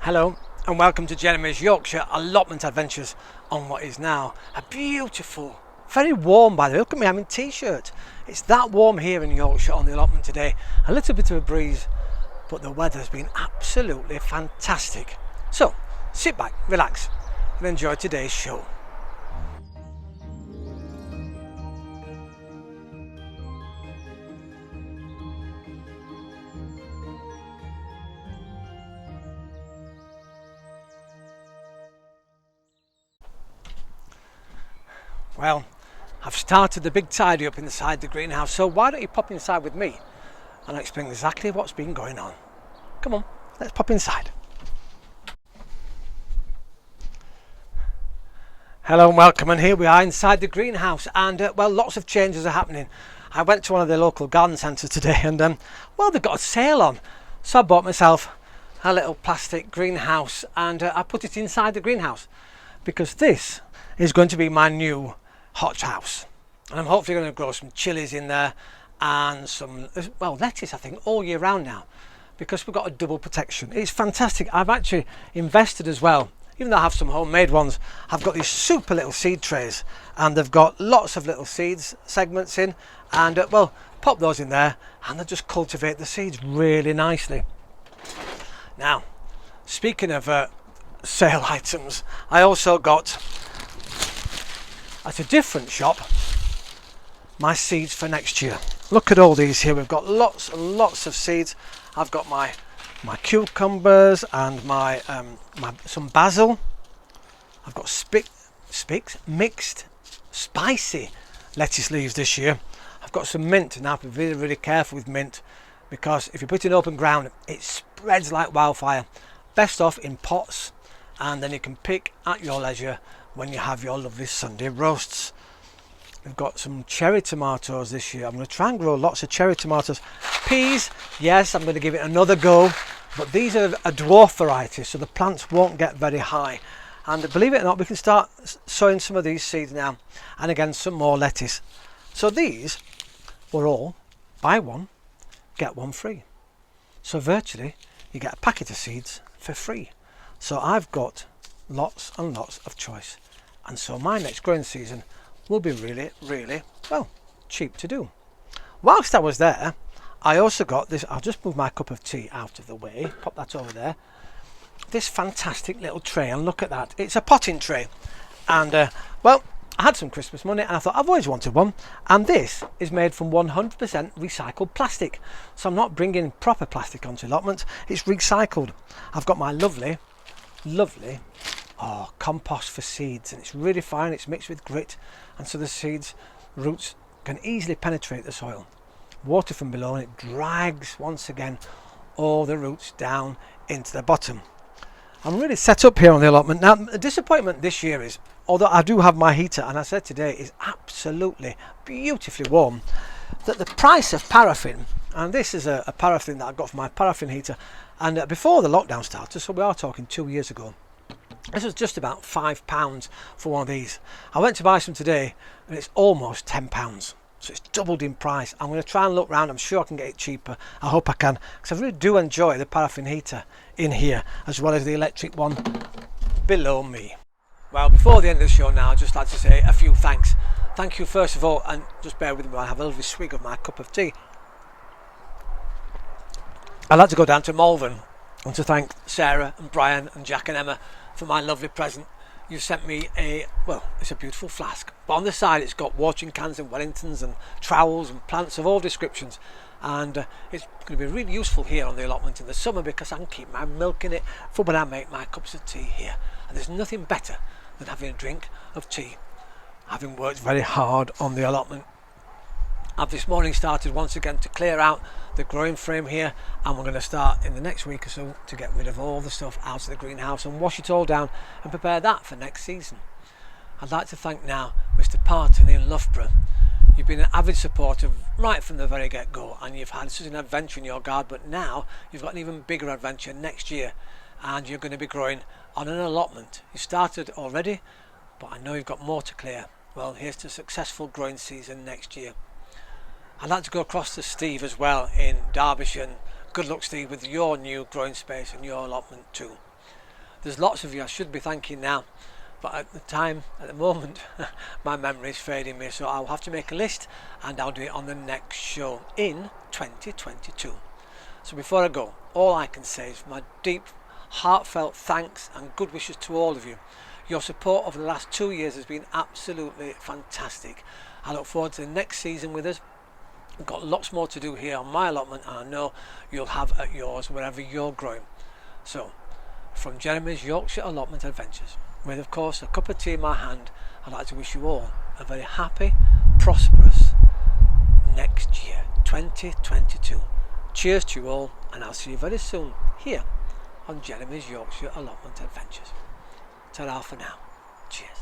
Hello and welcome to Jeremy's Yorkshire allotment adventures on what is now a beautiful, very warm, by the way, look at me, I'm in t-shirt. It's that warm here in Yorkshire on the allotment today. A little bit of a breeze, but the weather's been absolutely fantastic. So sit back, relax and enjoy today's show. Well, I've started the big tidy up inside the greenhouse, so why don't you pop inside with me and I'll explain exactly what's been going on. Come on, let's pop inside. Hello and welcome, and here we are inside the greenhouse, and well, lots of changes are happening. I went to one of the local garden centres today and well, they've got a sale on, so I bought myself a little plastic greenhouse and I put it inside the greenhouse because this is going to be my new hothouse, and I'm hopefully going to grow some chilies in there and some, well, lettuce, I think, all year round now, because we've got a double protection. It's fantastic. I've actually invested as well. Even though I have some homemade ones, I've got these super little seed trays and they've got lots of little seeds segments in, and well, pop those in there and they'll just cultivate the seeds really nicely. Now, speaking of sale items, I also got at a different shop my seeds for next year. Look at all these here. We've got lots and lots of seeds. I've got my cucumbers and my some basil. I've got mixed spicy lettuce leaves this year. I've got some mint. Now, be really careful with mint, because if you put it in open ground it spreads like wildfire. Best off in pots, and then you can pick at your leisure when you have your lovely Sunday roasts. We've got some cherry tomatoes this year. I'm going to try and grow lots of cherry tomatoes. Peas, yes, I'm going to give it another go, but these are a dwarf variety, so the plants won't get very high. And believe it or not, we can start sowing some of these seeds now. And again, some more lettuce. So these were all buy one, get one free. So virtually, you get a packet of seeds for free. So I've got lots and lots of choice, and so my next growing season will be really, well, cheap to do. Whilst I was there, I also got this. I'll just move my cup of tea out of the way, pop that over there. This fantastic little tray, and look at that, it's a potting tray. And well, I had some Christmas money and I thought I've always wanted one, and this is made from 100% recycled plastic, so I'm not bringing proper plastic onto allotment, it's recycled. I've got my lovely compost for seeds, and it's really fine. It's mixed with grit, and so the seeds roots can easily penetrate the soil. Water from below, and it drags once again all the roots down into the bottom. I'm really set up here on the allotment. Now, the disappointment this year is, although I do have my heater, and I said today is absolutely beautifully warm, that the price of paraffin, and this is a paraffin that I got for my paraffin heater, and before the lockdown started, so we are talking 2 years ago, this was just about £5 for one of these. I went to buy some today and it's almost £10, so it's doubled in price. I'm going to try and look around. I'm sure I can get it cheaper. I hope I can, because I really do enjoy the paraffin heater in here as well as the electric one below me. Well, before the end of the show now, I'd just like to say a few thanks. Thank you first of all, and just bear with me while I have a lovely swig of my cup of tea. I'd like to go down to Malvern and to thank Sarah and Brian and Jack and Emma for my lovely present. You sent me well, it's a beautiful flask, but on the side it's got watering cans and Wellingtons and trowels and plants of all descriptions, and it's going to be really useful here on the allotment in the summer, because I can keep my milk in it for when I make my cups of tea here. And there's nothing better than having a drink of tea, having worked very hard on the allotment. I've this morning started once again to clear out the growing frame here, and we're going to start in the next week or so to get rid of all the stuff out of the greenhouse and wash it all down and prepare that for next season. I'd like to thank now Mr. Parton in Loughborough. You've been an avid supporter right from the very get-go, and you've had such an adventure in your garden, but now you've got an even bigger adventure next year, and you're going to be growing on an allotment. You started already, but I know you've got more to clear. Well, here's to a successful growing season next year. I'd like to go across to Steve as well in Derbyshire. Good luck, Steve, with your new growing space and your allotment too. There's lots of you I should be thanking now, but at the moment, my memory is fading me, so I'll have to make a list and I'll do it on the next show in 2022. So before I go, all I can say is my deep, heartfelt thanks and good wishes to all of you. Your support over the last 2 years has been absolutely fantastic. I look forward to the next season with us. We've got lots more to do here on my allotment, and I know you'll have at yours wherever you're growing. So, from Jeremy's Yorkshire Allotment Adventures, with of course a cup of tea in my hand, I'd like to wish you all a very happy, prosperous next year, 2022. Cheers to you all, and I'll see you very soon here on Jeremy's Yorkshire Allotment Adventures. Ta-ra for now. Cheers.